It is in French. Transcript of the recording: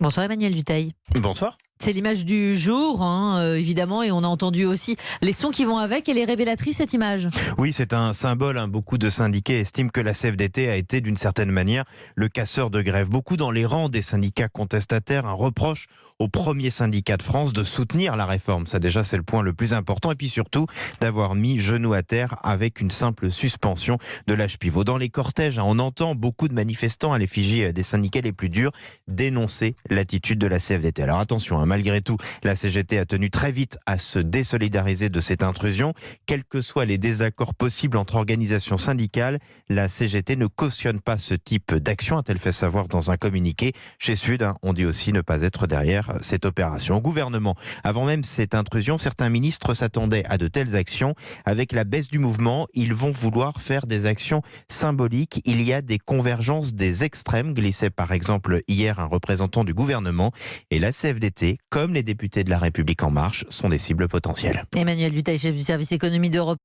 Bonsoir Emmanuel Dutheil. Bonsoir. C'est l'image du jour, évidemment, et on a entendu aussi les sons qui vont avec. Elle est révélatrice, cette image. Oui, c'est un symbole. Beaucoup de syndiqués estiment que la CFDT a été d'une certaine manière le casseur de grève. Beaucoup dans les rangs des syndicats contestataires, un reproche au premier syndicat de France de soutenir la réforme. Ça déjà, c'est le point le plus important. Et puis surtout, d'avoir mis genou à terre avec une simple suspension de l'âge pivot. Dans les cortèges, on entend beaucoup de manifestants à l'effigie des syndicats les plus durs dénoncer l'attitude de la CFDT. Alors attention, malgré tout, la CGT a tenu très vite à se désolidariser de cette intrusion. Quels que soient les désaccords possibles entre organisations syndicales, la CGT ne cautionne pas ce type d'action, a-t-elle fait savoir dans un communiqué. Chez Sud, on dit aussi ne pas être derrière cette opération. Au gouvernement, avant même cette intrusion, certains ministres s'attendaient à de telles actions. Avec la baisse du mouvement, ils vont vouloir faire des actions symboliques. Il y a des convergences des extrêmes, glissait par exemple hier un représentant du gouvernement. Et la CFDT, comme les députés de La République En Marche, sont des cibles potentielles. Emmanuel Dutheil, chef du service économie d'Europe.